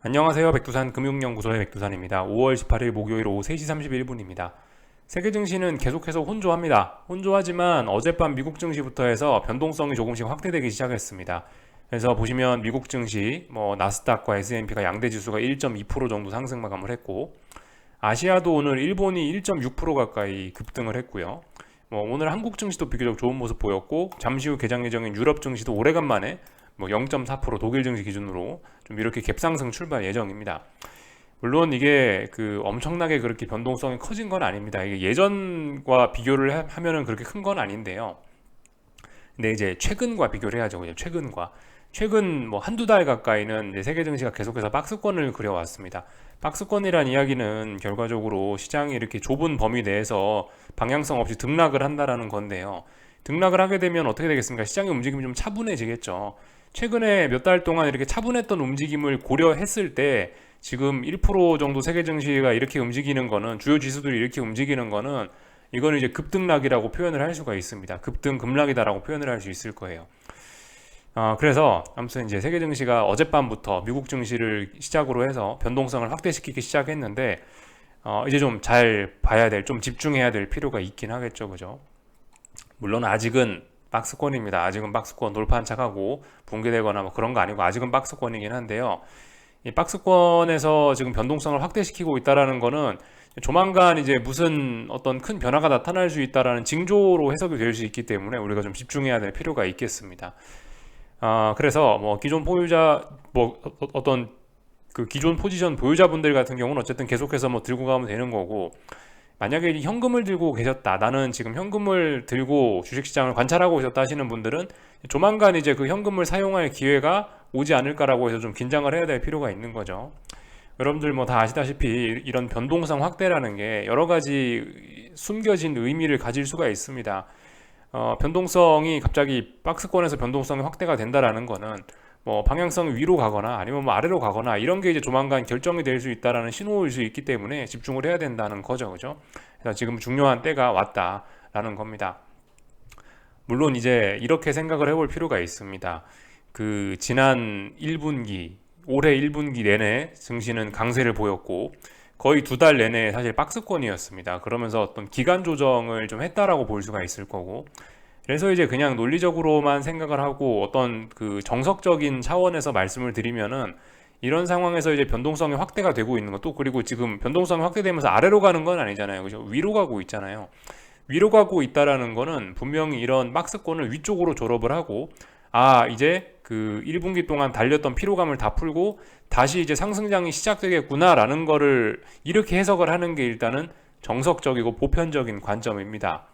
안녕하세요. 백두산 금융연구소의 백두산입니다. 5월 18일 목요일 오후 3시 31분입니다. 세계 증시는 계속해서 혼조합니다. 혼조하지만 어젯밤 미국 증시부터 해서 변동성이 조금씩 확대되기 시작했습니다. 그래서 보시면 미국 증시, 나스닥과 S&P가 양대 지수가 1.2% 정도 상승 마감을 했고, 아시아도 오늘 일본이 1.6% 가까이 급등을 했고요. 오늘 한국 증시도 비교적 좋은 모습 보였고, 잠시 후 개장 예정인 유럽 증시도 오래간만에 0.4% 독일 증시 기준으로 좀 이렇게 갭상승 출발 예정입니다. 물론 이게 엄청나게 그렇게 변동성이 커진 건 아닙니다. 이게 예전과 비교를 하면은 그렇게 큰 건 아닌데요. 근데 이제 최근과 비교를 해야죠. 그냥 최근 한두 달 가까이는 이제 세계 증시가 계속해서 박스권을 그려왔습니다. 박스권이란 이야기는 결과적으로 시장이 이렇게 좁은 범위 내에서 방향성 없이 등락을 한다라는 건데요. 등락을 하게 되면 어떻게 되겠습니까? 시장의 움직임이 좀 차분해지겠죠. 최근에 몇 달 동안 이렇게 차분했던 움직임을 고려했을 때 지금 1% 정도 세계 증시가 이렇게 움직이는 거는, 주요 지수들이 이렇게 움직이는 거는, 이거는 이제 급등락이라고 표현을 할 수가 있습니다. 급등급락이다라고 표현을 할 수 있을 거예요. 그래서 아무튼 이제 세계 증시가 어젯밤부터 미국 증시를 시작으로 해서 변동성을 확대시키기 시작했는데, 이제 좀 잘 봐야 될, 좀 집중해야 될 필요가 있긴 하겠죠, 그죠? 물론 아직은 박스권입니다. 아직은 박스권 돌파 착하고 붕괴되거나 그런 거 아니고 아직은 박스권이긴 한데요. 이 박스권에서 지금 변동성을 확대시키고 있다라는 거는 조만간 이제 무슨 어떤 큰 변화가 나타날 수 있다라는 징조로 해석이 될 수 있기 때문에 우리가 좀 집중해야 될 필요가 있겠습니다. 그래서 기존 보유자 어떤 그 기존 포지션 보유자분들 같은 경우는 어쨌든 계속해서 들고 가면 되는 거고, 만약에 현금을 들고 계셨다, 나는 지금 현금을 들고 주식시장을 관찰하고 있었다 하시는 분들은 조만간 이제 그 현금을 사용할 기회가 오지 않을까라고 해서 좀 긴장을 해야 될 필요가 있는 거죠. 여러분들 다 아시다시피 이런 변동성 확대라는 게 여러 가지 숨겨진 의미를 가질 수가 있습니다. 변동성이 갑자기 박스권에서 변동성이 확대가 된다라는 거는 방향성이 위로 가거나 아니면 아래로 가거나 이런 게 이제 조만간 결정이 될 수 있다라는 신호일 수 있기 때문에 집중을 해야 된다는 거죠, 그죠? 그래서 지금 중요한 때가 왔다라는 겁니다. 물론 이제 이렇게 생각을 해볼 필요가 있습니다. 지난 1분기, 올해 1분기 내내 증시는 강세를 보였고 거의 두 달 내내 사실 박스권이었습니다. 그러면서 어떤 기간 조정을 좀 했다라고 볼 수가 있을 거고, 그래서 이제 그냥 논리적으로만 생각을 하고 어떤 정석적인 차원에서 말씀을 드리면은, 이런 상황에서 이제 변동성이 확대가 되고 있는 것도, 그리고 지금 변동성이 확대되면서 아래로 가는 건 아니잖아요. 그죠? 위로 가고 있잖아요. 위로 가고 있다라는 거는 분명히 이런 박스권을 위쪽으로 졸업을 하고, 이제 1분기 동안 달렸던 피로감을 다 풀고 다시 이제 상승장이 시작되겠구나라는 거를 이렇게 해석을 하는 게 일단은 정석적이고 보편적인 관점입니다.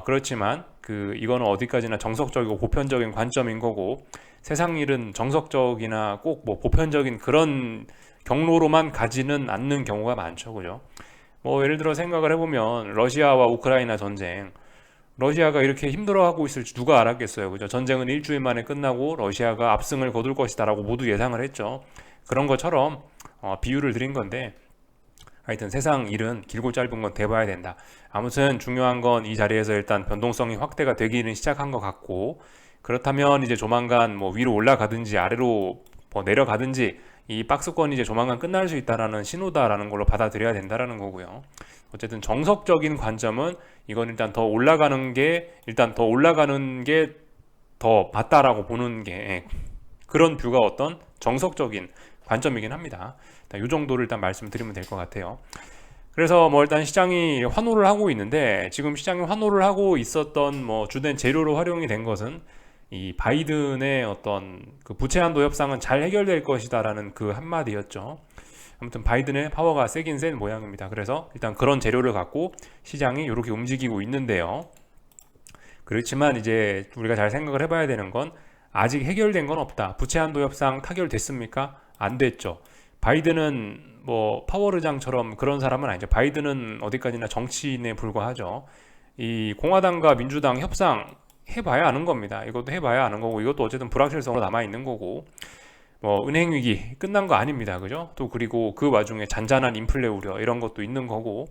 그렇지만 이거는 어디까지나 정석적이고 보편적인 관점인 거고, 세상 일은 정석적이나 꼭 보편적인 그런 경로로만 가지는 않는 경우가 많죠, 그죠? 예를 들어 생각을 해보면 러시아와 우크라이나 전쟁, 러시아가 이렇게 힘들어하고 있을지 누가 알았겠어요, 그죠? 전쟁은 일주일 만에 끝나고 러시아가 압승을 거둘 것이다라고 모두 예상을 했죠. 그런 것처럼 비유를 드린 건데, 하여튼 세상 일은 길고 짧은 건 돼봐야 된다. 아무튼 중요한 건 이 자리에서 일단 변동성이 확대가 되기는 시작한 것 같고, 그렇다면 이제 조만간 위로 올라가든지 아래로 내려가든지 이 박스권이 이제 조만간 끝날 수 있다라는 신호다라는 걸로 받아들여야 된다라는 거고요. 어쨌든 정석적인 관점은 이건 일단 더 올라가는 게 더 맞다라고 보는 게, 그런 뷰가 어떤 정석적인 관점이긴 합니다. 이 정도를 일단 말씀드리면 될 것 같아요. 그래서 일단 시장이 환호를 하고 있는데, 지금 시장이 환호를 하고 있었던 주된 재료로 활용이 된 것은 이 바이든의 어떤 부채 한도 협상은 잘 해결될 것이다라는 그 한마디였죠. 아무튼 바이든의 파워가 세긴 센 모양입니다. 그래서 일단 그런 재료를 갖고 시장이 이렇게 움직이고 있는데요. 그렇지만 이제 우리가 잘 생각을 해봐야 되는 건, 아직 해결된 건 없다. 부채 한도 협상 타결됐습니까? 안 됐죠. 바이든은 파워르장처럼 그런 사람은 아니죠. 바이든은 어디까지나 정치인에 불과하죠. 이 공화당과 민주당 협상 해봐야 아는 겁니다. 이것도 해봐야 아는 거고, 이것도 어쨌든 불확실성으로 남아 있는 거고, 은행 위기 끝난 거 아닙니다, 그죠? 또 그리고 그 와중에 잔잔한 인플레 우려 이런 것도 있는 거고,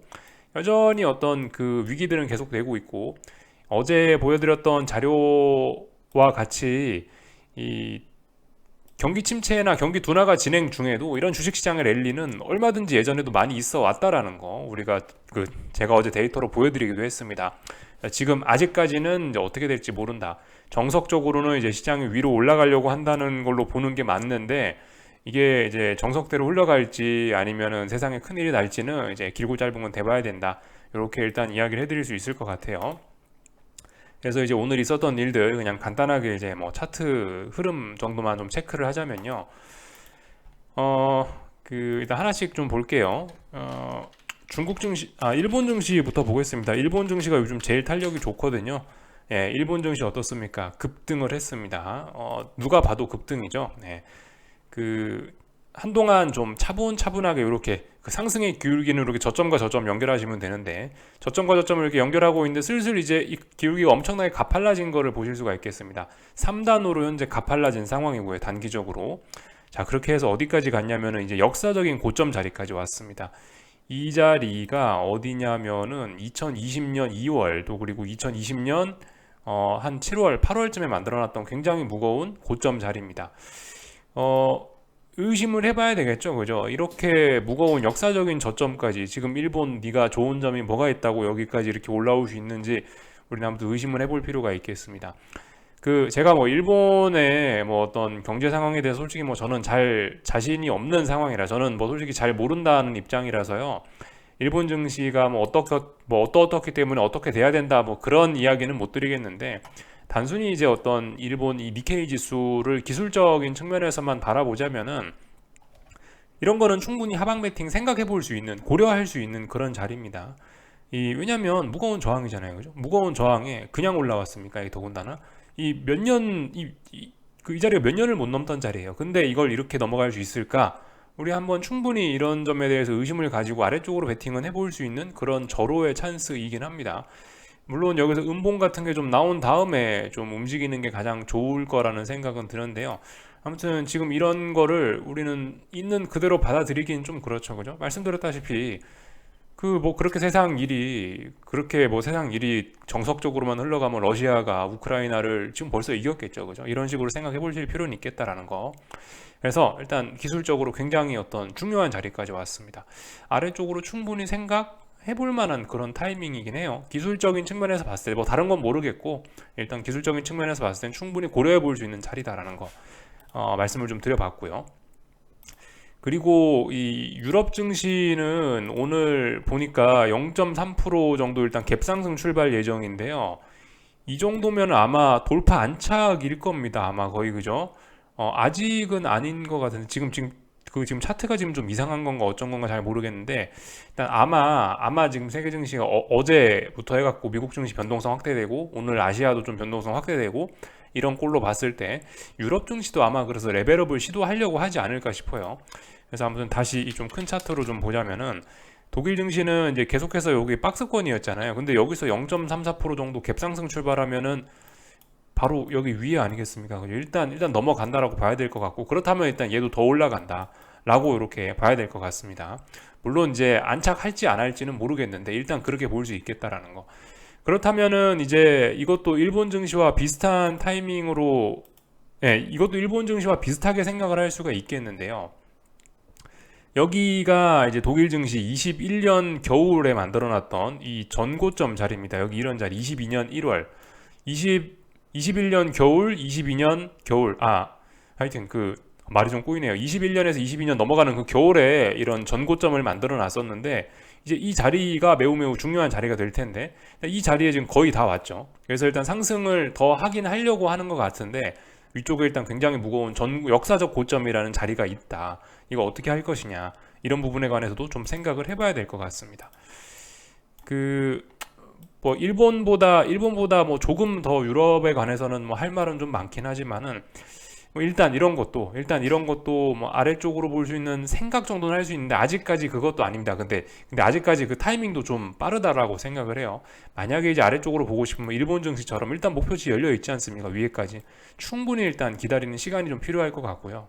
여전히 어떤 위기들은 계속되고 있고, 어제 보여드렸던 자료와 같이 이 경기 침체나 경기 둔화가 진행 중에도 이런 주식시장의 랠리는 얼마든지 예전에도 많이 있어 왔다라는 거 우리가 제가 어제 데이터로 보여드리기도 했습니다. 지금 아직까지는 이제 어떻게 될지 모른다. 정석적으로는 이제 시장이 위로 올라가려고 한다는 걸로 보는 게 맞는데 이게 이제 정석대로 흘러갈지 아니면은 세상에 큰일이 날지는 이제 길고 짧은 건 돼봐야 된다. 이렇게 일단 이야기를 해드릴 수 있을 것 같아요. 그래서 이제 오늘 있었던 일들 그냥 간단하게 이제 뭐 차트 흐름 정도만 좀 체크를 하자면요. 일단 하나씩 좀 볼게요. 중국 증시, 일본 증시부터 보겠습니다. 일본 증시가 요즘 제일 탄력이 좋거든요. 예, 일본 증시 어떻습니까? 급등을 했습니다. 누가 봐도 급등이죠. 네. 한동안 좀 차분차분하게 이렇게 상승의 기울기는 이렇게 저점과 저점 연결하시면 되는데 저점과 저점을 이렇게 연결하고 있는데 슬슬 이제 이 기울기가 엄청나게 가팔라진 거를 보실 수가 있겠습니다. 3단으로 현재 가팔라진 상황이고요. 단기적으로. 자, 그렇게 해서 어디까지 갔냐면은 이제 역사적인 고점 자리까지 왔습니다. 이 자리가 어디냐면은 2020년 2월 또 그리고 2020년 한 7월, 8월쯤에 만들어놨던 굉장히 무거운 고점 자리입니다. 의심을 해봐야 되겠죠, 그죠? 이렇게 무거운 역사적인 저점까지 지금 일본 네가 좋은 점이 뭐가 있다고 여기까지 이렇게 올라올 수 있는지 우리는 아무튼 의심을 해볼 필요가 있겠습니다. 제가 뭐 일본의 뭐 어떤 경제 상황에 대해서 솔직히 뭐 저는 잘 자신이 없는 상황이라 저는 뭐 솔직히 잘 모른다는 입장이라서요. 일본 증시가 뭐 어떻기 때문에 어떻게 돼야 된다 뭐 그런 이야기는 못 드리겠는데 단순히 이제 어떤 일본 이 니케이 지수를 기술적인 측면에서만 바라보자면은 이런 거는 충분히 하방 베팅 생각해 볼 수 있는 고려할 수 있는 그런 자리입니다. 왜냐면 무거운 저항이잖아요, 그죠? 무거운 저항에 그냥 올라왔습니까? 이 더군다나 이 몇 년 이 자리가 몇 년을 못 넘던 자리예요. 근데 이걸 이렇게 넘어갈 수 있을까? 우리 한번 충분히 이런 점에 대해서 의심을 가지고 아래쪽으로 베팅은 해볼 수 있는 그런 절호의 찬스이긴 합니다. 물론 여기서 음봉 같은 게 좀 나온 다음에 좀 움직이는 게 가장 좋을 거라는 생각은 드는데요. 아무튼 지금 이런 거를 우리는 있는 그대로 받아들이긴 좀 그렇죠. 그죠? 말씀드렸다시피 그렇게 세상 일이 정석적으로만 흘러가면 러시아가 우크라이나를 지금 벌써 이겼겠죠. 그죠? 이런 식으로 생각해 보실 필요는 있겠다라는 거. 그래서 일단 기술적으로 굉장히 어떤 중요한 자리까지 왔습니다. 아래쪽으로 충분히 해볼 만한 그런 타이밍이긴 해요. 기술적인 측면에서 봤을 때 뭐 다른 건 모르겠고 일단 기술적인 측면에서 봤을 땐 충분히 고려해 볼 수 있는 자리다라는 거 말씀을 좀 드려봤고요. 그리고 이 유럽 증시는 오늘 보니까 0.3% 정도 일단 갭상승 출발 예정인데요. 이 정도면 아마 돌파 안착일 겁니다. 아마 거의 그죠? 아직은 아닌 것 같은데 지금 차트가 지금 좀 이상한 건가 어쩐 건가 잘 모르겠는데 일단 아마 지금 세계 증시가 어제부터 해갖고 미국 증시 변동성 확대되고 오늘 아시아도 좀 변동성 확대되고 이런 꼴로 봤을 때 유럽 증시도 아마 그래서 레벨업을 시도하려고 하지 않을까 싶어요. 그래서 아무튼 다시 이 좀 큰 차트로 좀 보자면은 독일 증시는 이제 계속해서 여기 박스권이었잖아요. 근데 여기서 0.34% 정도 갭상승 출발하면은 바로 여기 위에 아니겠습니까? 일단 넘어간다라고 봐야 될 것 같고 그렇다면 일단 얘도 더 올라간다라고 이렇게 봐야 될 것 같습니다. 물론 이제 안착할지 안 할지는 모르겠는데 일단 그렇게 볼 수 있겠다라는 거. 그렇다면은 이제 이것도 일본 증시와 비슷한 타이밍으로 이것도 일본 증시와 비슷하게 생각을 할 수가 있겠는데요. 여기가 이제 독일 증시 21년 겨울에 만들어놨던 이 전고점 자리입니다. 여기 이런 자리 22년 1월 21년 겨울 22년 겨울 하여튼 말이 좀 꼬이네요. 21년에서 22년 넘어가는 그 겨울에 이런 전고점을 만들어 놨었는데 이제 이 자리가 매우 중요한 자리가 될 텐데 이 자리에 지금 거의 다 왔죠. 그래서 일단 상승을 더 하긴 하려고 하는 것 같은데 위쪽에 일단 굉장히 무거운 역사적 고점이라는 자리가 있다. 이거 어떻게 할 것이냐 이런 부분에 관해서도 좀 생각을 해봐야 될 것 같습니다. 뭐 일본보다 뭐 조금 더 유럽에 관해서는 뭐 할 말은 좀 많긴 하지만은 뭐 일단 이런 것도 뭐 아래쪽으로 볼 수 있는 생각 정도는 할 수 있는데 아직까지 그것도 아닙니다. 근데 아직까지 그 타이밍도 좀 빠르다라고 생각을 해요. 만약에 이제 아래쪽으로 보고 싶으면 일본 증시처럼 일단 목표치 열려 있지 않습니까? 위에까지 충분히 일단 기다리는 시간이 좀 필요할 것 같고요.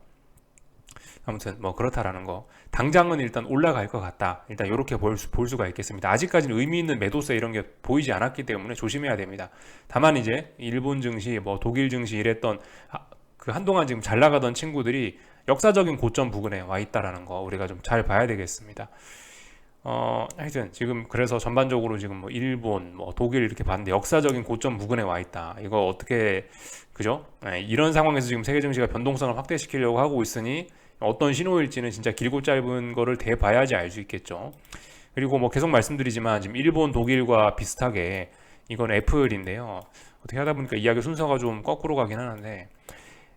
아무튼 뭐 그렇다라는 거. 당장은 일단 올라갈 것 같다. 일단 이렇게 볼 수가 있겠습니다. 아직까지는 의미 있는 매도세 이런 게 보이지 않았기 때문에 조심해야 됩니다. 다만 이제 일본 증시, 뭐 독일 증시 이랬던 그 한동안 지금 잘 나가던 친구들이 역사적인 고점 부근에 와 있다라는 거 우리가 좀 잘 봐야 되겠습니다. 하여튼 지금 그래서 전반적으로 지금 뭐 일본, 뭐 독일 이렇게 봤는데 역사적인 고점 부근에 와 있다. 이거 어떻게 그죠? 이런 상황에서 지금 세계 증시가 변동성을 확대시키려고 하고 있으니 어떤 신호일지는 진짜 길고 짧은 거를 대봐야지 알 수 있겠죠. 그리고 뭐 계속 말씀드리지만 지금 일본, 독일과 비슷하게 이건 애플인데요. 어떻게 하다 보니까 이야기 순서가 좀 거꾸로 가긴 하는데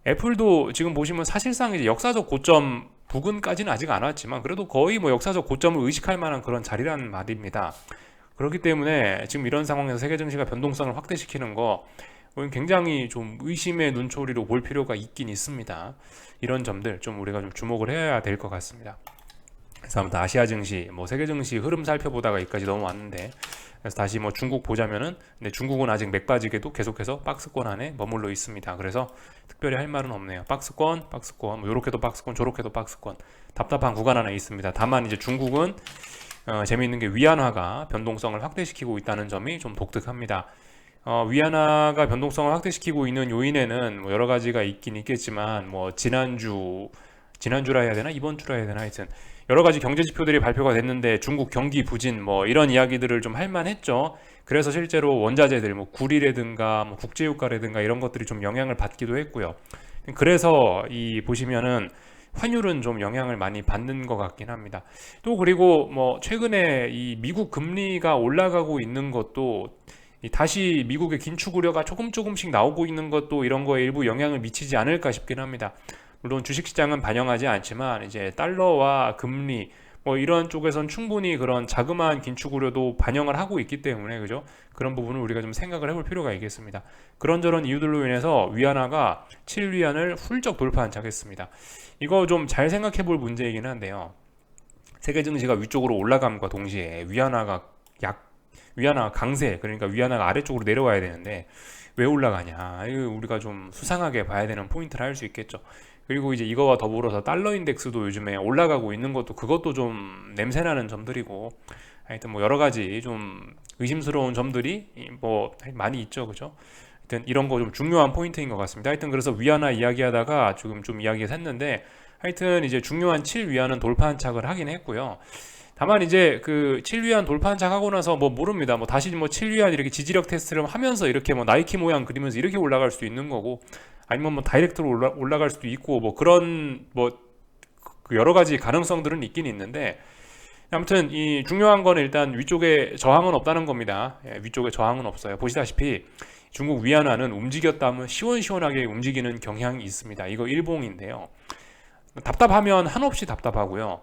애플도 지금 보시면 사실상 이제 역사적 고점 부근까지는 아직 안 왔지만 그래도 거의 뭐 역사적 고점을 의식할 만한 그런 자리라는 말입니다. 그렇기 때문에 지금 이런 상황에서 세계 증시가 변동성을 확대시키는 거 굉장히 좀 의심의 눈초리로 볼 필요가 있긴 있습니다. 이런 점들 좀 우리가 좀 주목을 해야 될 것 같습니다. 그래서 아무튼 아시아 증시, 뭐 세계 증시 흐름 살펴보다가 여기까지 넘어왔는데 그래서 다시 뭐 중국 보자면은 근데 중국은 아직 맥빠지게도 계속해서 박스권 안에 머물러 있습니다. 그래서 특별히 할 말은 없네요. 박스권, 뭐 요렇게도 박스권, 저렇게도 박스권 답답한 구간 하나 있습니다. 다만 이제 중국은 재미있는 게 위안화가 변동성을 확대시키고 있다는 점이 좀 독특합니다. 위안화가 변동성을 확대시키고 있는 요인에는 뭐 여러 가지가 있긴 있겠지만 뭐 지난주라 해야 되나 이번 주라 해야 되나 하여튼 여러 가지 경제 지표들이 발표가 됐는데 중국 경기 부진 뭐 이런 이야기들을 좀 할 만했죠. 그래서 실제로 원자재들 뭐 구리라든가 뭐 국제유가라든가 이런 것들이 좀 영향을 받기도 했고요. 그래서 이 보시면은 환율은 좀 영향을 많이 받는 것 같긴 합니다. 또 그리고 뭐 최근에 이 미국 금리가 올라가고 있는 것도 다시 미국의 긴축 우려가 조금씩 나오고 있는 것도 이런 거에 일부 영향을 미치지 않을까 싶긴 합니다. 물론 주식시장은 반영하지 않지만 이제 달러와 금리 뭐 이런 쪽에선 충분히 그런 자그마한 긴축 우려도 반영을 하고 있기 때문에 그죠? 그런 부분을 우리가 좀 생각을 해볼 필요가 있겠습니다. 그런저런 이유들로 인해서 위안화가 7위안을 훌쩍 돌파한 차겠습니다. 이거 좀 잘 생각해 볼 문제이긴 한데요. 세계 증시가 위쪽으로 올라감과 동시에 위안화 강세, 그러니까 위안화가 아래쪽으로 내려와야 되는데 왜 올라가냐? 이거 우리가 좀 수상하게 봐야 되는 포인트를 할 수 있겠죠. 그리고 이제 이거와 더불어서 달러 인덱스도 요즘에 올라가고 있는 것도 그것도 좀 냄새나는 점들이고 하여튼 뭐 여러 가지 좀 의심스러운 점들이 뭐 많이 있죠, 그죠? 하여튼 이런 거 좀 중요한 포인트인 것 같습니다. 하여튼 그래서 위안화 이야기하다가 지금 좀 이야기가 샜는데 하여튼 이제 중요한 7위안은 돌파한착을 하긴 했고요. 다만 이제 그 7위안 돌파한착하고 나서 뭐 모릅니다. 뭐 다시 뭐 7위안 이렇게 지지력 테스트를 하면서 이렇게 뭐 나이키 모양 그리면서 이렇게 올라갈 수도 있는 거고 아니면 뭐 다이렉트로 올라갈 수도 있고 뭐 그런 뭐 그 여러 가지 가능성들은 있긴 있는데 아무튼 이 중요한 거는 일단 위쪽에 저항은 없다는 겁니다. 위쪽에 저항은 없어요. 보시다시피 중국 위안화는 움직였다면 시원시원하게 움직이는 경향이 있습니다. 이거 일봉인데요. 답답하면 한없이 답답하고요.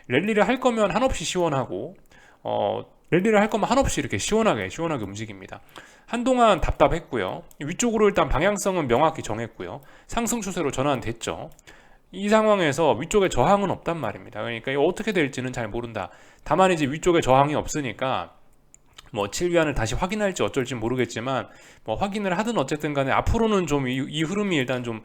랠리를 할 거면 한없이 시원하고 랠리를 할 거면 한없이 이렇게 시원하게 움직입니다. 한동안 답답했고요. 위쪽으로 일단 방향성은 명확히 정했고요. 상승 추세로 전환됐죠. 이 상황에서 위쪽에 저항은 없단 말입니다. 그러니까 이거 어떻게 될지는 잘 모른다. 다만 이제 위쪽에 저항이 없으니까 뭐 7위안을 다시 확인할지 어쩔지 모르겠지만 뭐 확인을 하든 어쨌든 간에 앞으로는 좀 이 흐름이 일단 좀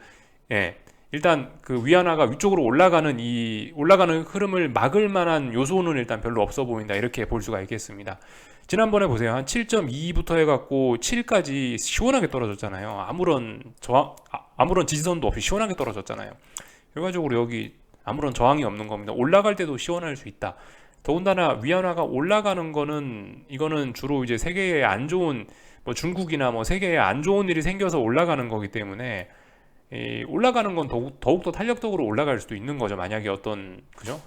일단 그 위안화가 위쪽으로 올라가는 흐름을 막을 만한 요소는 일단 별로 없어 보인다. 이렇게 볼 수가 있겠습니다. 지난번에 보세요. 한 7.2부터 해갖고 7까지 시원하게 떨어졌잖아요. 아무런 지지선도 없이 시원하게 떨어졌잖아요. 결과적으로 여기 아무런 저항이 없는 겁니다. 올라갈 때도 시원할 수 있다. 더군다나 위안화가 올라가는 거는 이거는 주로 이제 세계에 안 좋은 뭐 중국이나 뭐 세계에 안 좋은 일이 생겨서 올라가는 거기 때문에 올라가는 건 더욱더 탄력적으로 올라갈 수도 있는 거죠. 만약에 그죠?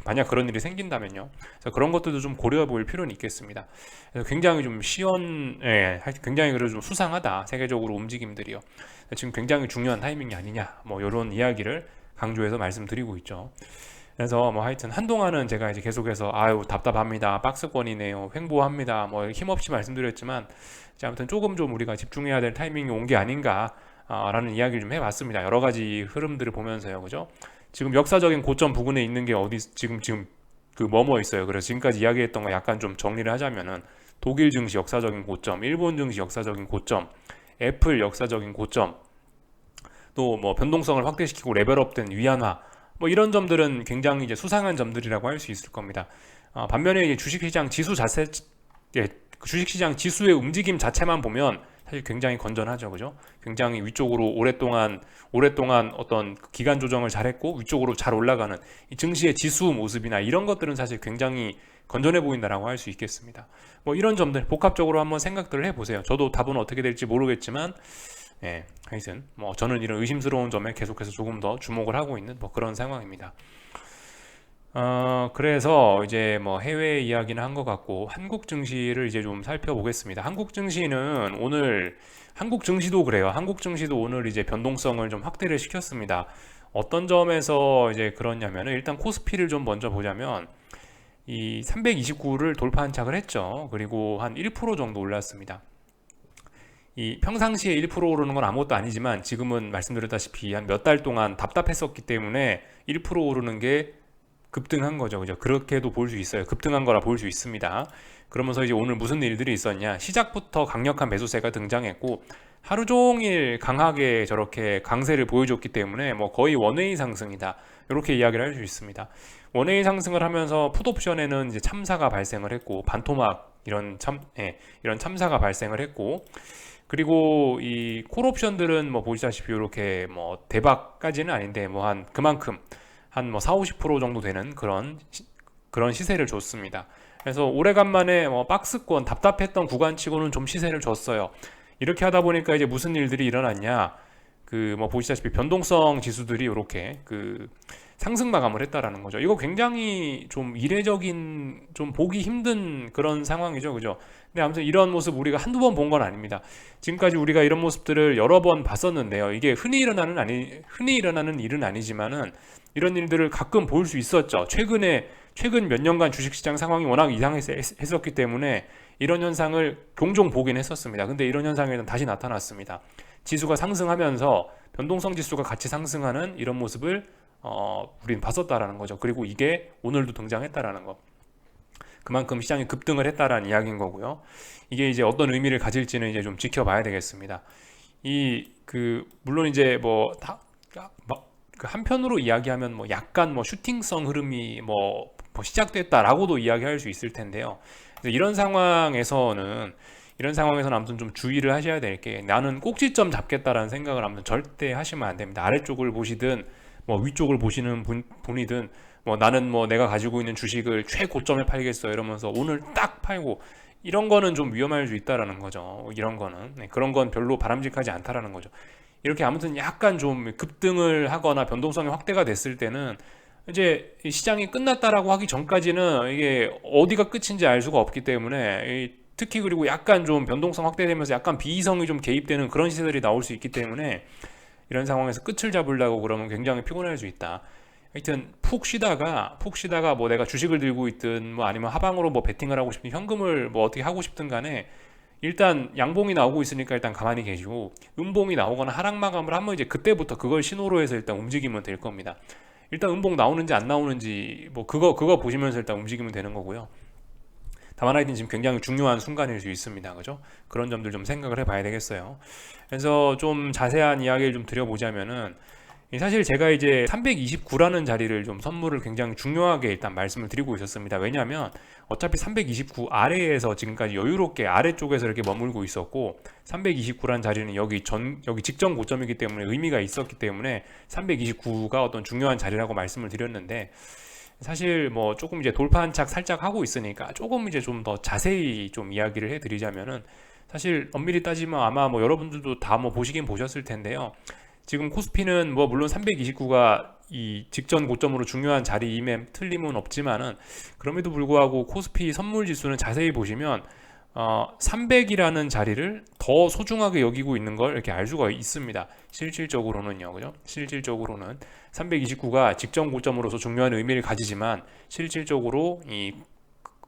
만약 그런 일이 생긴다면요. 그래서 그런 것들도 좀 고려해 볼 필요는 있겠습니다. 그래서 굉장히 좀 굉장히 그래도 좀 수상하다. 세계적으로 움직임들이요. 지금 굉장히 중요한 타이밍이 아니냐. 뭐 이런 이야기를 강조해서 말씀드리고 있죠. 그래서 뭐 하여튼 한동안은 제가 이제 계속해서 답답합니다. 박스권이네요. 횡보합니다. 뭐 힘없이 말씀드렸지만 아무튼 조금 좀 우리가 집중해야 될 타이밍이 온 게 아닌가 라는 이야기를 좀 해봤습니다. 여러 가지 흐름들을 보면서요. 그죠? 지금 역사적인 고점 부근에 있는 게 지금 그 뭐뭐 있어요. 그래서 지금까지 이야기했던 거 약간 좀 정리를 하자면은 독일 증시 역사적인 고점, 일본 증시 역사적인 고점, 애플 역사적인 고점, 또 뭐 변동성을 확대시키고 레벨업된 위안화, 뭐 이런 점들은 굉장히 이제 수상한 점들이라고 할 수 있을 겁니다. 반면에 이제 주식시장 지수 그 주식시장 지수의 움직임 자체만 보면 사실 굉장히 건전하죠, 그죠? 굉장히 위쪽으로 오랫동안 어떤 기간 조정을 잘했고 위쪽으로 잘 올라가는 이 증시의 지수 모습이나 이런 것들은 사실 굉장히 건전해 보인다라고 할 수 있겠습니다. 뭐 이런 점들 복합적으로 한번 생각들을 해보세요. 저도 답은 어떻게 될지 모르겠지만, 예, 하여튼 뭐 저는 이런 의심스러운 점에 계속해서 조금 더 주목을 하고 있는 뭐 그런 상황입니다. 그래서 이제 뭐 해외 이야기는 한 것 같고 한국 증시를 이제 좀 살펴보겠습니다. 한국 증시는 오늘 한국 증시도 그래요. 한국 증시도 오늘 이제 변동성을 좀 확대를 시켰습니다. 어떤 점에서 이제 그러냐면 일단 코스피를 좀 먼저 보자면 이 329를 돌파 한착을 했죠. 그리고 한 1% 정도 올랐습니다. 이 평상시에 1% 오르는 건 아무것도 아니지만 지금은 말씀드렸다시피 한 몇 달 동안 답답했었기 때문에 1% 오르는 게 급등한 거죠. 그죠? 그렇게도 볼 수 있어요. 급등한 거라 볼 수 있습니다. 그러면서 이제 오늘 무슨 일들이 있었냐? 시작부터 강력한 매수세가 등장했고 하루 종일 강하게 저렇게 강세를 보여줬기 때문에 뭐 거의 원웨이 상승이다. 이렇게 이야기를 할 수 있습니다. 원웨이 상승을 하면서 풋옵션에는 이제 참사가 발생을 했고 반토막 이런 참사가 발생을 했고 그리고 이 콜옵션들은 뭐 보시다시피 이렇게 뭐 대박까지는 아닌데 뭐 한 그만큼 한 뭐 4, 50% 정도 되는 그런 시세를 줬습니다. 그래서 오래간만에 뭐 박스권 답답했던 구간치고는 좀 시세를 줬어요. 이렇게 하다 보니까 이제 무슨 일들이 일어났냐? 그 뭐 보시다시피 변동성 지수들이 이렇게 그 상승 마감을 했다라는 거죠. 이거 굉장히 좀 이례적인 좀 보기 힘든 그런 상황이죠, 그죠? 근데 아무튼 이런 모습 우리가 한두 번 본 건 아닙니다. 지금까지 우리가 이런 모습들을 여러 번 봤었는데요. 이게 흔히 일어나는 일은 아니지만은 이런 일들을 가끔 볼 수 있었죠. 최근 몇 년간 주식시장 상황이 워낙 이상했었기 때문에 이런 현상을 종종 보긴 했었습니다. 근데 이런 현상이 다시 나타났습니다. 지수가 상승하면서 변동성 지수가 같이 상승하는 이런 모습을 우린 봤었다라는 거죠. 그리고 이게 오늘도 등장했다라는 거. 그만큼 시장이 급등을 했다라는 이야기인 거고요. 이게 이제 어떤 의미를 가질지는 이제 좀 지켜봐야 되겠습니다. 물론 이제 그 한편으로 이야기하면 뭐 약간 뭐 슈팅성 흐름이 뭐 시작됐다라고도 이야기할 수 있을 텐데요. 이런 상황에서는 아무튼 좀 주의를 하셔야 될 게 나는 꼭지점 잡겠다라는 생각을 아무튼 절대 하시면 안 됩니다. 아래쪽을 보시든 뭐 위쪽을 보시는 분이든 뭐 나는 뭐 내가 가지고 있는 주식을 최고점에 팔겠어 이러면서 오늘 딱 팔고 이런 거는 좀 위험할 수 있다라는 거죠. 이런 거는 그런 건 별로 바람직하지 않다라는 거죠. 이렇게 아무튼 약간 좀 급등을 하거나 변동성이 확대가 됐을 때는 이제 시장이 끝났다라고 하기 전까지는 이게 어디가 끝인지 알 수가 없기 때문에 특히 그리고 약간 좀 변동성 확대되면서 약간 비이성이 좀 개입되는 그런 시세들이 나올 수 있기 때문에 이런 상황에서 끝을 잡으려고 그러면 굉장히 피곤할 수 있다. 하여튼 푹 쉬다가 뭐 내가 주식을 들고 있든 뭐 아니면 하방으로 뭐 베팅을 하고 싶든 현금을 뭐 어떻게 하고 싶든 간에 일단 양봉이 나오고 있으니까 일단 가만히 계시고 음봉이 나오거나 하락 마감을 하면 이제 그때부터 그걸 신호로 해서 일단 움직이면 될 겁니다. 일단 음봉 나오는지 안 나오는지 뭐 그거 보시면서 일단 움직이면 되는 거고요. 다만 하여튼 지금 굉장히 중요한 순간일 수 있습니다. 그죠? 그런 점들 좀 생각을 해봐야 되겠어요. 그래서 좀 자세한 이야기를 좀 드려보자면은 사실 제가 이제 329라는 자리를 좀 선물을 굉장히 중요하게 일단 말씀을 드리고 있었습니다. 왜냐하면 어차피 329 아래에서 지금까지 여유롭게 아래쪽에서 이렇게 머물고 있었고 329라는 자리는 여기 직전 고점이기 때문에 의미가 있었기 때문에 329가 어떤 중요한 자리라고 말씀을 드렸는데 사실 뭐 조금 이제 돌파 한착 살짝 하고 있으니까 조금 이제 좀 더 자세히 좀 이야기를 해드리자면은 사실 엄밀히 따지면 아마 뭐 여러분들도 다 뭐 보시긴 보셨을 텐데요. 지금 코스피는 뭐 물론 329가 이 직전 고점으로 중요한 자리임에 틀림은 없지만은 그럼에도 불구하고 코스피 선물 지수는 자세히 보시면 300이라는 자리를 더 소중하게 여기고 있는 걸 이렇게 알 수가 있습니다. 실질적으로는요, 그죠? 실질적으로는 329가 직전 고점으로서 중요한 의미를 가지지만 실질적으로 이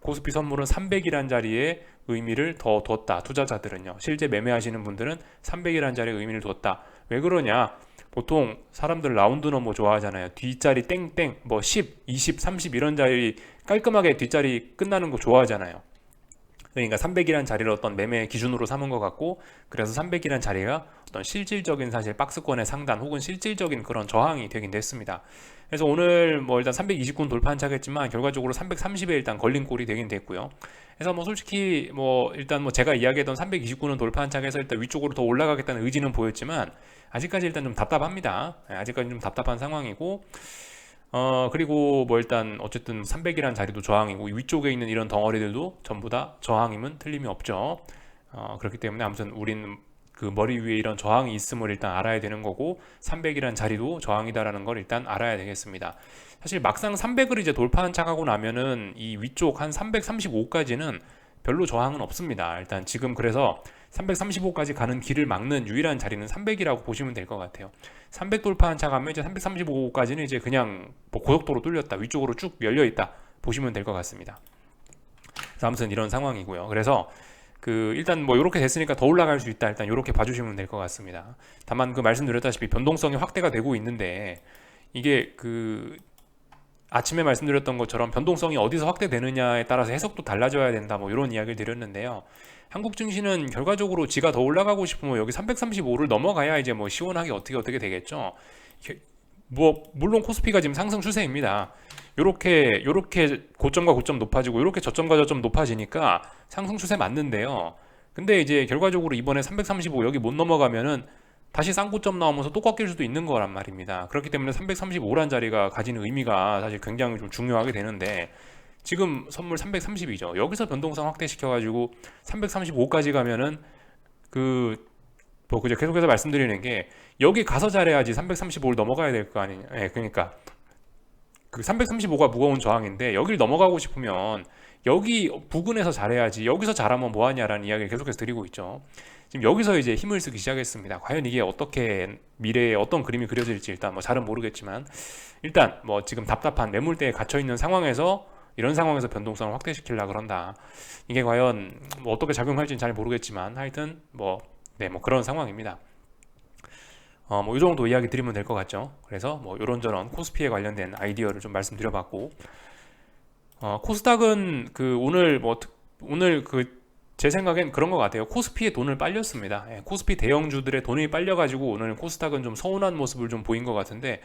코스피 선물은 300이라는 자리에 의미를 더 뒀다. 투자자들은요. 실제 매매하시는 분들은 300이라는 자리에 의미를 뒀다. 왜 그러냐? 보통 사람들 라운드 넘버 좋아하잖아요. 뒷자리 땡땡 뭐 10, 20, 30 이런 자리 깔끔하게 뒷자리 끝나는 거 좋아하잖아요. 그러니까 300이라는 자리를 어떤 매매 기준으로 삼은 것 같고, 그래서 300이라는 자리가 어떤 실질적인 사실 박스권의 상단 혹은 실질적인 그런 저항이 되긴 됐습니다. 그래서 오늘 뭐 일단 329는 돌파한 차겠지만 결과적으로 330에 일단 걸린 꼴이 되긴 됐고요. 그래서 뭐 솔직히 뭐 일단 뭐 제가 이야기했던 329는 돌파한 차에서 일단 위쪽으로 더 올라가겠다는 의지는 보였지만 아직까지 일단 좀 답답합니다. 아직까지 좀 답답한 상황이고, 그리고 뭐 일단 어쨌든 300이라는 자리도 저항이고 위쪽에 있는 이런 덩어리들도 전부 다 저항임은 틀림이 없죠. 그렇기 때문에 아무튼 우린 그 머리 위에 이런 저항이 있음을 일단 알아야 되는 거고, 300이라는 자리도 저항이다라는 걸 일단 알아야 되겠습니다. 사실 막상 300을 이제 돌파한 착하고 나면은 이 위쪽 한 335까지는 별로 저항은 없습니다. 일단 지금 그래서 335까지 가는 길을 막는 유일한 자리는 300이라고 보시면 될 것 같아요. 300 돌파한 차 가면 이제 335까지는 이제 그냥 뭐 고속도로 뚫렸다, 위쪽으로 쭉 열려 있다 보시면 될 것 같습니다. 그래서 아무튼 이런 상황이고요. 그래서 그 일단 뭐 이렇게 됐으니까 더 올라갈 수 있다, 일단 이렇게 봐주시면 될 것 같습니다. 다만 그 말씀드렸다시피 변동성이 확대가 되고 있는데, 이게 그 아침에 말씀드렸던 것처럼 변동성이 어디서 확대되느냐에 따라서 해석도 달라져야 된다, 뭐 이런 이야기를 드렸는데요. 한국 증시는 결과적으로 지가 더 올라가고 싶으면 여기 335를 넘어가야 이제 뭐 시원하게 어떻게 되겠죠. 뭐 물론 코스피가 지금 상승 추세입니다. 요렇게 고점과 고점 높아지고 요렇게 저점과 저점 높아지니까 상승 추세 맞는데요. 근데 이제 결과적으로 이번에 335 여기 못 넘어가면은 다시 쌍고점 나오면서 또 꺾일 수도 있는 거란 말입니다. 그렇기 때문에 335란 자리가 가지는 의미가 사실 굉장히 좀 중요하게 되는데, 지금 선물 330이죠. 여기서 변동성 확대시켜가지고 335까지 가면은 뭐 그저 계속해서 말씀드리는 게, 여기 가서 잘해야지 335를 넘어가야 될 거 아니냐. 그러니까 그 335가 무거운 저항인데 여기를 넘어가고 싶으면 여기 부근에서 잘해야지, 여기서 잘하면 뭐하냐라는 이야기를 계속해서 드리고 있죠. 지금 여기서 이제 힘을 쓰기 시작했습니다. 과연 이게 어떻게 미래에 어떤 그림이 그려질지 일단 뭐 잘은 모르겠지만, 일단 뭐 지금 답답한 매물대에 갇혀 있는 상황에서 이런 상황에서 변동성을 확대시키려 그런다. 이게 과연 뭐 어떻게 작용할지는 잘 모르겠지만 하여튼 뭐 뭐 그런 상황입니다. 뭐 이 정도 이야기 드리면 될 것 같죠. 그래서 뭐 이런저런 코스피에 관련된 아이디어를 좀 말씀드려봤고, 코스닥은 그 오늘 그 제 생각엔 그런 것 같아요. 코스피에 돈을 빨렸습니다. 코스피 대형주들의 돈이 빨려가지고 오늘 코스닥은 좀 서운한 모습을 좀 보인 것 같은데,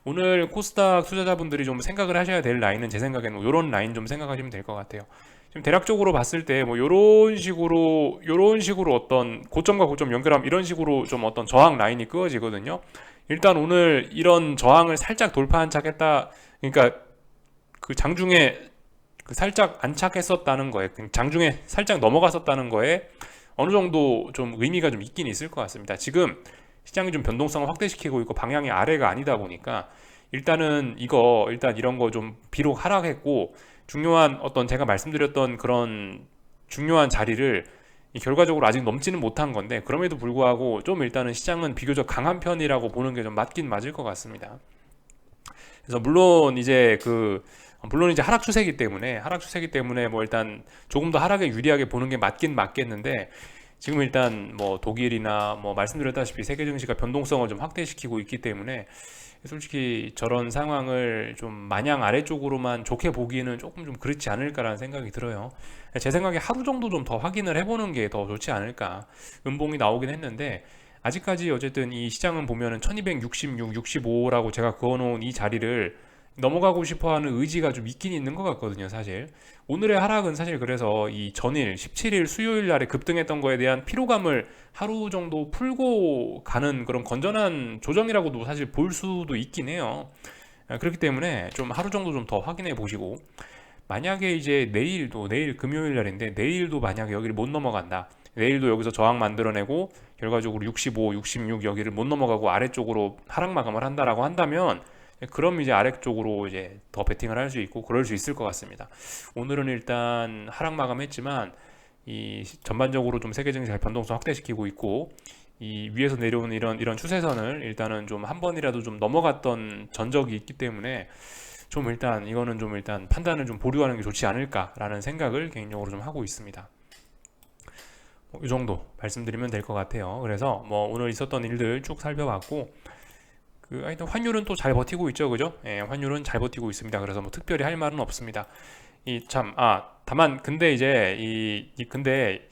오늘 코스닥 투자자분들이 좀 생각을 하셔야 될 라인은 제 생각에는 이런 라인 좀 생각하시면 될 것 같아요. 지금 대략적으로 봤을 때 뭐 이런 식으로 어떤 고점과 고점 연결함, 이런 식으로 좀 어떤 저항 라인이 그어지거든요. 일단 오늘 이런 저항을 살짝 돌파한 척했다. 그러니까 그 장중에 그 살짝 안착했었다는 거에, 장중에 살짝 넘어갔었다는 거에 어느 정도 좀 의미가 좀 있긴 있을 것 같습니다. 지금 시장이 좀 변동성을 확대시키고 있고 방향이 아래가 아니다 보니까 일단 이런 거 좀 비록 하락했고, 중요한 어떤 제가 말씀드렸던 그런 중요한 자리를 결과적으로 아직 넘지는 못한 건데, 그럼에도 불구하고 좀 일단은 시장은 비교적 강한 편이라고 보는 게 좀 맞긴 맞을 것 같습니다. 그래서 물론 이제 하락 추세이기 때문에 뭐 일단 조금 더 하락에 유리하게 보는 게 맞긴 맞겠는데, 지금 일단 뭐 독일이나 뭐 말씀드렸다시피 세계 증시가 변동성을 좀 확대시키고 있기 때문에 솔직히 저런 상황을 좀 마냥 아래쪽으로만 좋게 보기에는 조금 좀 그렇지 않을까라는 생각이 들어요. 제 생각에 하루 정도 좀 더 확인을 해보는 게 더 좋지 않을까. 음봉이 나오긴 했는데 아직까지 어쨌든 이 시장은 보면은 1266, 65라고 제가 그어놓은 이 자리를 넘어가고 싶어하는 의지가 좀 있긴 있는 것 같거든요, 사실. 오늘의 하락은 사실 그래서 이 전일 17일 수요일 날에 급등했던 거에 대한 피로감을 하루 정도 풀고 가는 그런 건전한 조정이라고도 사실 볼 수도 있긴 해요. 그렇기 때문에 좀 하루 정도 좀 더 확인해 보시고, 만약에 이제 내일 금요일 날인데 내일도 만약에 여기를 못 넘어간다, 내일도 여기서 저항 만들어내고 결과적으로 65, 66 여기를 못 넘어가고 아래쪽으로 하락 마감을 한다라고 한다면, 그럼 이제 아래쪽으로 이제 더 베팅을 할 수 있고 그럴 수 있을 것 같습니다. 오늘은 일단 하락 마감했지만 이 전반적으로 좀 세계 증시 잘 변동성 확대시키고 있고, 이 위에서 내려오는 이런 추세선을 일단은 좀 한 번이라도 좀 넘어갔던 전적이 있기 때문에 좀 일단 이거는 좀 일단 판단을 좀 보류하는 게 좋지 않을까라는 생각을 개인적으로 좀 하고 있습니다. 이 정도 말씀드리면 될 것 같아요. 그래서 뭐 오늘 있었던 일들 쭉 살펴봤고, 하여튼 환율은 또 잘 버티고 있죠, 그죠? 환율은 잘 버티고 있습니다. 그래서 뭐 특별히 할 말은 없습니다. 다만 근데 이제 근데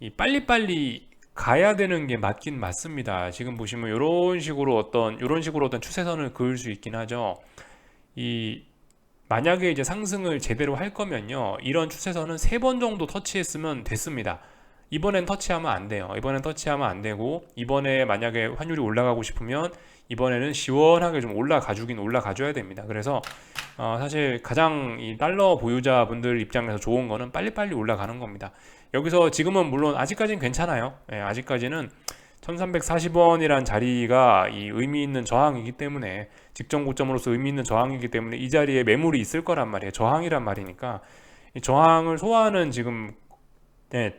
이 빨리빨리 가야 되는 게 맞긴 맞습니다. 지금 보시면 이런 식으로 어떤 추세선을 그을 수 있긴 하죠. 이 만약에 이제 상승을 제대로 할 거면요, 이런 추세선은 3번 정도 터치했으면 됐습니다. 이번엔 터치하면 안 돼요. 이번엔 터치하면 안 되고, 이번에 만약에 환율이 올라가고 싶으면 이번에는 시원하게 좀 올라가줘야 됩니다. 그래서 사실 가장 이 달러 보유자분들 입장에서 좋은 거는 빨리빨리 올라가는 겁니다. 여기서 지금은 물론 아직까지는 괜찮아요. 예, 아직까지는 1340원이란 자리가 이 의미 있는 저항이기 때문에, 직전 고점으로서 의미 있는 저항이기 때문에 이 자리에 매물이 있을 거란 말이에요. 저항이란 말이니까 이 저항을 소화하는 지금, 네,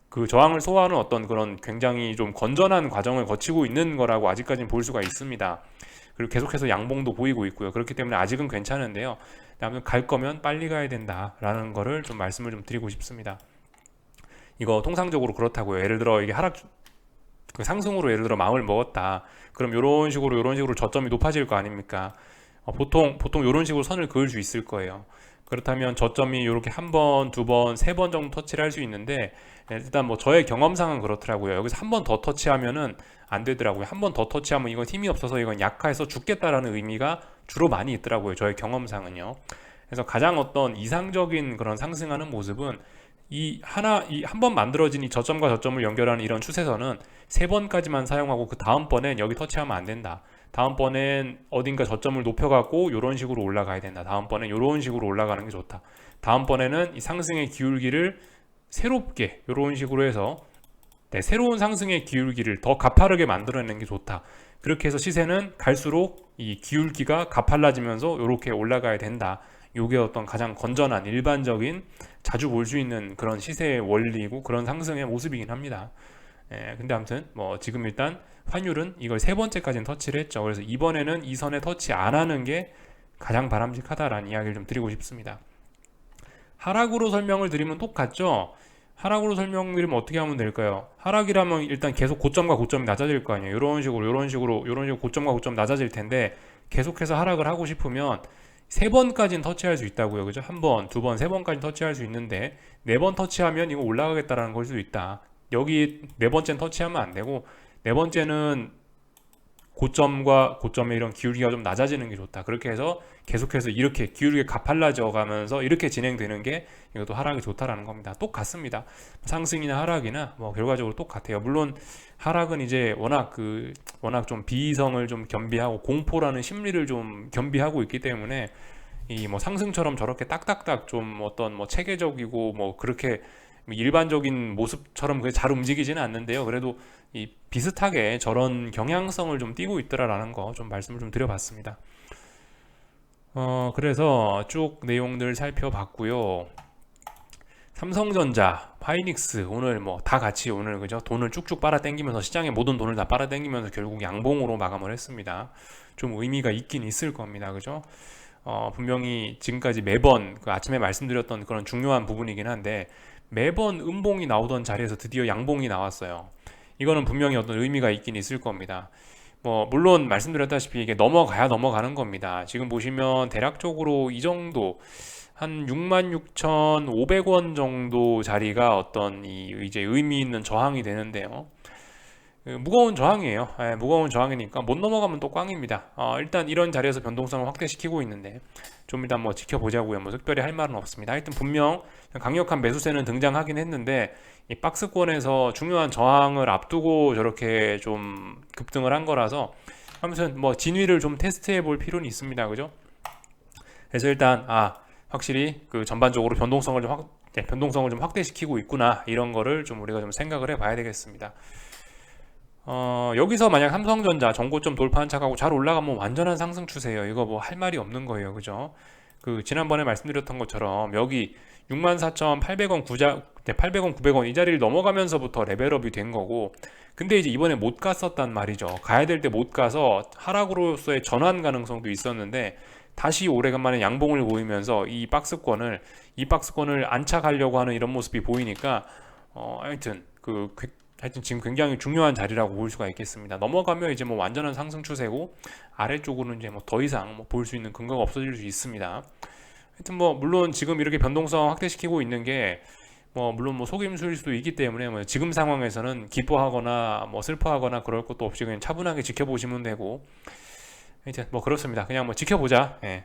그 저항을 소화하는 어떤 그런 굉장히 좀 건전한 과정을 거치고 있는 거라고 아직까지는 볼 수가 있습니다. 그리고 계속해서 양봉도 보이고 있고요. 그렇기 때문에 아직은 괜찮은데요. 아무튼 갈 거면 빨리 가야 된다라는 거를 좀 말씀을 좀 드리고 싶습니다. 이거 통상적으로 그렇다고요. 예를 들어 이게 그 상승으로 예를 들어 마음을 먹었다. 그럼 이런 식으로 저점이 높아질 거 아닙니까? 보통 이런 식으로 선을 그을 수 있을 거예요. 그렇다면 저점이 이렇게 한 번, 두 번, 세 번 정도 터치를 할 수 있는데, 일단 뭐 저의 경험상은 그렇더라고요. 여기서 한 번 더 터치하면은 안 되더라고요. 한 번 더 터치하면 이건 힘이 없어서 이건 약해서 죽겠다라는 의미가 주로 많이 있더라고요. 저의 경험상은요. 그래서 가장 어떤 이상적인 그런 상승하는 모습은 이 한 번 만들어진 이 저점과 저점을 연결하는 이런 추세선은 3번까지만 사용하고 그 다음번엔 여기 터치하면 안 된다. 다음번엔 어딘가 저점을 높여갖고 이런 식으로 올라가야 된다. 다음번엔 이런 식으로 올라가는 게 좋다. 다음번에는 이 상승의 기울기를 새롭게 이런 식으로 해서, 네, 새로운 상승의 기울기를 더 가파르게 만들어내는 게 좋다. 그렇게 해서 시세는 갈수록 이 기울기가 가팔라지면서 이렇게 올라가야 된다. 이게 어떤 가장 건전한 일반적인 자주 볼 수 있는 그런 시세의 원리이고 그런 상승의 모습이긴 합니다. 근데 아무튼 뭐 지금 일단 환율은 이걸 3번째까지는 터치를 했죠. 그래서 이번에는 이 선에 터치 안 하는 게 가장 바람직하다라는 이야기를 좀 드리고 싶습니다. 하락으로 설명을 드리면 똑같죠. 하락으로 설명드리면 어떻게 하면 될까요? 하락이라면 일단 계속 고점과 고점이 낮아질 거 아니에요. 이런 식으로 고점과 고점 낮아질 텐데, 계속해서 하락을 하고 싶으면 3번까지는 터치할 수 있다고요. 그죠? 한 번, 두 번, 3번까지 터치할 수 있는데, 4번 터치하면 이거 올라가겠다라는 걸 수도 있다. 여기 4번째는 터치하면 안 되고, 4번째는 고점과 고점의 이런 기울기가 좀 낮아지는 게 좋다. 그렇게 해서 계속해서 이렇게 기울기가 가팔라져 가면서 이렇게 진행되는 게 이것도 하락이 좋다라는 겁니다. 똑같습니다. 상승이나 하락이나 뭐 결과적으로 똑같아요. 물론 하락은 이제 워낙 좀 비이성을 좀 겸비하고 공포라는 심리를 좀 겸비하고 있기 때문에 이 뭐 상승처럼 저렇게 딱딱딱 좀 어떤 뭐 체계적이고 뭐 그렇게 일반적인 모습처럼 그게 잘 움직이지는 않는데요. 그래도 이 비슷하게 저런 경향성을 좀 띠고 있더라라는 거 좀 말씀을 좀 드려봤습니다. 그래서 쭉 내용들 살펴봤고요. 삼성전자, 하이닉스 오늘 뭐 다 같이 오늘 그죠? 돈을 쭉쭉 빨아당기면서 시장의 모든 돈을 다 빨아당기면서 결국 양봉으로 마감을 했습니다. 좀 의미가 있긴 있을 겁니다. 그죠? 분명히 지금까지 매번 그 아침에 말씀드렸던 그런 중요한 부분이긴 한데, 매번 음봉이 나오던 자리에서 드디어 양봉이 나왔어요. 이거는 분명히 어떤 의미가 있긴 있을 겁니다. 뭐 물론 말씀드렸다시피 이게 넘어가야 넘어가는 겁니다. 지금 보시면 대략적으로 이 정도 한 66,500원 정도 자리가 어떤 이제 의미 있는 저항이 되는데요. 무거운 저항이에요. 무거운 저항이니까 못 넘어가면 또 꽝입니다. 일단 이런 자리에서 변동성을 확대시키고 있는데 좀 일단 뭐 지켜보자고요. 뭐 특별히 할 말은 없습니다. 하여튼 분명 강력한 매수세는 등장하긴 했는데, 이 박스권에서 중요한 저항을 앞두고 저렇게 좀 급등을 한 거라서 아무튼 뭐 진위를 좀 테스트해 볼 필요는 있습니다. 그죠? 그래서 일단 확실히 그 전반적으로 변동성을 좀 확대시키고 있구나, 이런 거를 좀 우리가 좀 생각을 해 봐야 되겠습니다. 여기서 만약 삼성전자 정고점 돌파한 착하고 잘 올라가면 완전한 상승 추세예요. 이거 뭐 할 말이 없는 거예요. 그죠? 그 지난번에 말씀드렸던 것처럼 여기 64,800원 800원 900원 이 자리를 넘어가면서부터 레벨업이 된 거고, 근데 이제 이번에 못 갔었단 말이죠. 가야 될 때 못 가서 하락으로서의 전환 가능성도 있었는데, 다시 오래간만에 양봉을 보이면서 이 박스권을 안착하려고 하는 이런 모습이 보이니까 하여튼 지금 굉장히 중요한 자리라고 볼 수가 있겠습니다. 넘어가면 이제 뭐 완전한 상승 추세고, 아래쪽으로는 이제 뭐 더 이상 뭐 볼 수 있는 근거가 없어질 수 있습니다. 하여튼 뭐 물론 지금 이렇게 변동성 확대시키고 있는 게 뭐 물론 뭐 속임수일 수도 있기 때문에 뭐 지금 상황에서는 기뻐하거나 뭐 슬퍼하거나 그럴 것도 없이 그냥 차분하게 지켜보시면 되고, 하여튼 뭐 그렇습니다. 그냥 뭐 지켜보자. 예.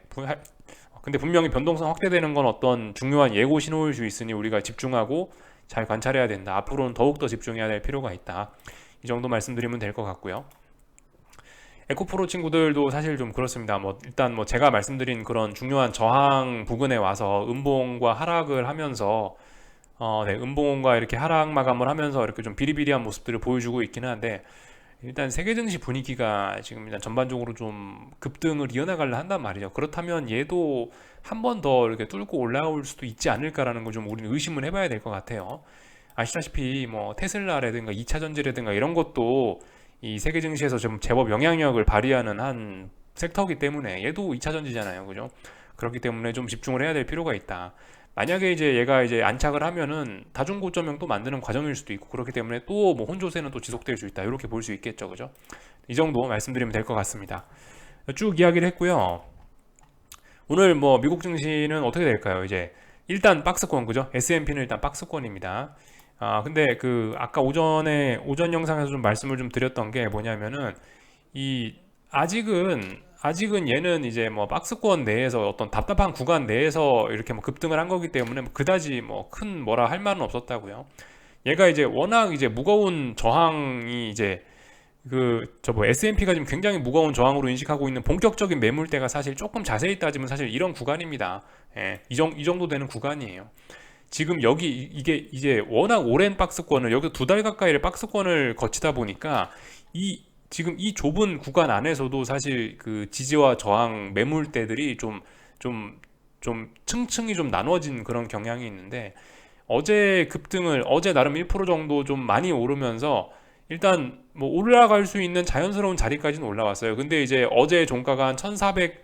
근데 분명히 변동성 확대되는 건 어떤 중요한 예고 신호일 수 있으니 우리가 집중하고 잘 관찰해야 된다. 앞으로는 더욱더 집중해야 될 필요가 있다. 이 정도 말씀드리면 될 것 같고요. 에코프로 친구들도 사실 좀 그렇습니다. 뭐 일단 뭐 제가 말씀드린 그런 중요한 저항 부근에 와서 음봉과 하락을 하면서 네, 음봉과 이렇게 하락 마감을 하면서 이렇게 좀 비리비리한 모습들을 보여주고 있기는 한데, 일단 세계 증시 분위기가 지금 일단 전반적으로 좀 급등을 이어나가려 한단 말이죠. 그렇다면 얘도 한 번 더 이렇게 뚫고 올라올 수도 있지 않을까라는 걸 좀 우리는 의심을 해봐야 될 것 같아요. 아시다시피 뭐 테슬라라든가 2차 전지라든가 이런 것도 이 세계 증시에서 좀 제법 영향력을 발휘하는 한 섹터이기 때문에 얘도 2차 전지잖아요. 그죠? 그렇기 때문에 좀 집중을 해야 될 필요가 있다. 만약에 이제 얘가 이제 안착을 하면은 다중 고점형 또 만드는 과정일 수도 있고, 그렇기 때문에 또 뭐 혼조세는 또 지속될 수 있다. 이렇게 볼 수 있겠죠. 그죠? 이 정도 말씀드리면 될 것 같습니다. 쭉 이야기를 했고요. 오늘 뭐 미국 증시는 어떻게 될까요? 이제 일단 박스권, 그죠? S&P는 일단 박스권입니다. 근데 그 아까 오전 영상에서 좀 말씀을 좀 드렸던 게 뭐냐면은 이 아직은 얘는 이제 뭐 박스권 내에서 어떤 답답한 구간 내에서 이렇게 뭐 급등을 한 거기 때문에 뭐 그다지 뭐 큰 뭐라 할 말은 없었다고요. 얘가 이제 워낙 이제 무거운 저항이 이제 저 뭐 S&P가 지금 굉장히 무거운 저항으로 인식하고 있는 본격적인 매물대가 사실 조금 자세히 따지면 사실 이런 구간입니다. 예, 이 정도 되는 구간이에요. 지금 여기 이게 이제 워낙 오랜 박스권을 여기 2달 가까이를 박스권을 거치다 보니까 지금 이 좁은 구간 안에서도 사실 그 지지와 저항 매물대들이 좀 층층이 좀 나눠진 그런 경향이 있는데, 어제 나름 1% 정도 좀 많이 오르면서 일단 뭐 올라갈 수 있는 자연스러운 자리까지는 올라왔어요. 근데 이제 어제 종가가 한 1400,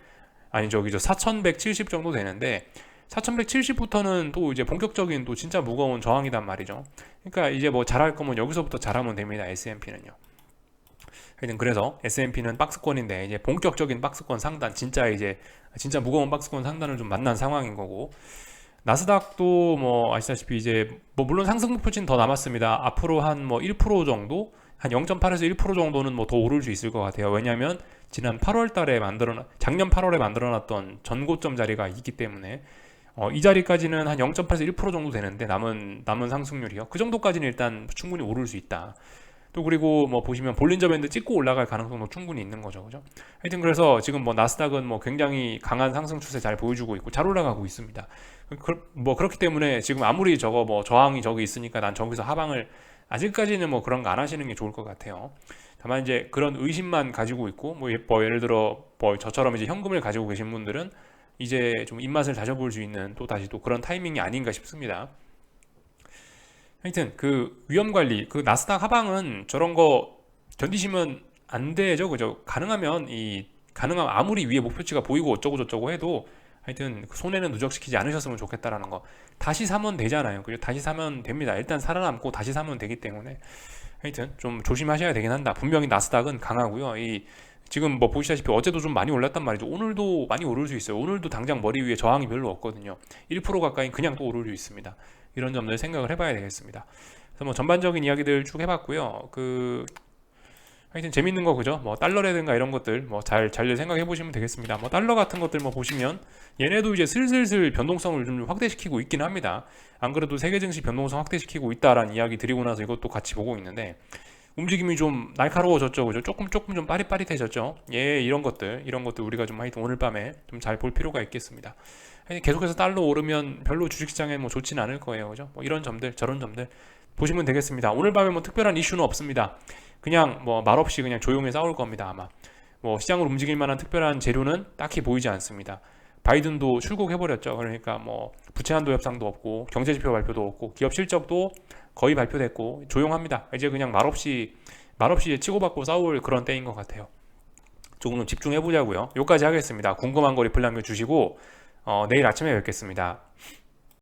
아니 저기죠, 4170 정도 되는데 4170부터는 또 이제 본격적인 또 진짜 무거운 저항이단 말이죠. 그러니까 이제 뭐 잘할 거면 여기서부터 잘하면 됩니다. S&P는요. 하여튼 그래서 S&P는 박스권인데 이제 본격적인 박스권 상단, 진짜 무거운 박스권 상단을 좀 만난 상황인 거고, 나스닥도 뭐 아시다시피 이제 뭐 물론 상승 목표치는 더 남았습니다. 앞으로 한 뭐 1% 정도, 한 0.8에서 1% 정도는 뭐 더 오를 수 있을 것 같아요. 왜냐하면 작년 8월에 만들어놨던 전고점 자리가 있기 때문에 이 자리까지는 한 0.8에서 1% 정도 되는데 남은 상승률이요. 그 정도까지는 일단 충분히 오를 수 있다. 또 그리고 뭐 보시면 볼린저 밴드 찍고 올라갈 가능성도 충분히 있는 거죠. 그죠? 하여튼 그래서 지금 뭐 나스닥은 뭐 굉장히 강한 상승 추세 잘 보여주고 있고 잘 올라가고 있습니다. 뭐 그렇기 때문에 지금 아무리 저거 뭐 저항이 저기 있으니까 난 저기서 하방을, 아직까지는 뭐 그런 거 안 하시는 게 좋을 것 같아요. 다만 이제 그런 의심만 가지고 있고 뭐 예를 들어 뭐 저처럼 이제 현금을 가지고 계신 분들은 이제 좀 입맛을 다져볼 수 있는 또 다시 또 그런 타이밍이 아닌가 싶습니다. 하여튼 그 위험 관리, 그 나스닥 하방은 저런 거 견디시면 안 되죠. 그죠? 가능하면 아무리 위에 목표치가 보이고 어쩌고 저쩌고 해도 하여튼 그 손해는 누적시키지 않으셨으면 좋겠다라는 거. 다시 사면 되잖아요. 그죠? 다시 사면 됩니다. 일단 살아남고 다시 사면 되기 때문에 하여튼 좀 조심하셔야 되긴 한다. 분명히 나스닥은 강하고요. 지금 뭐 보시다시피 어제도 좀 많이 올랐단 말이죠. 오늘도 많이 오를 수 있어요. 오늘도 당장 머리 위에 저항이 별로 없거든요. 1% 가까이 그냥 또 오를 수 있습니다. 이런 점들 생각을 해봐야 되겠습니다. 그래서 뭐 전반적인 이야기들 쭉 해봤고요. 하여튼 재밌는 거, 그죠? 뭐 달러라든가 이런 것들 뭐 잘들 생각해 보시면 되겠습니다. 뭐 달러 같은 것들 뭐 보시면 얘네도 이제 슬슬 변동성을 좀 확대시키고 있긴 합니다. 안 그래도 세계 증시 변동성 확대시키고 있다라는 이야기 드리고 나서 이것도 같이 보고 있는데 움직임이 좀 날카로워졌죠, 그죠? 조금 좀 빠릿빠릿해졌죠. 이런 것들 우리가 좀 하여튼 오늘 밤에 좀 잘 볼 필요가 있겠습니다. 계속해서 달러 오르면 별로 주식시장에 뭐 좋지는 않을 거예요, 그죠? 뭐 이런 점들 저런 점들 보시면 되겠습니다. 오늘 밤에 뭐 특별한 이슈는 없습니다. 그냥 뭐 말없이 그냥 조용히 싸울 겁니다. 아마 뭐 시장을 움직일 만한 특별한 재료는 딱히 보이지 않습니다. 바이든도 출국해버렸죠. 그러니까 뭐 부채한도 협상도 없고 경제지표 발표도 없고 기업 실적도 거의 발표됐고 조용합니다. 이제 그냥 말없이 치고받고 싸울 그런 때인 것 같아요. 조금 집중해보자고요. 여기까지 하겠습니다. 궁금한 거 리플 남겨주시고 내일 아침에 뵙겠습니다.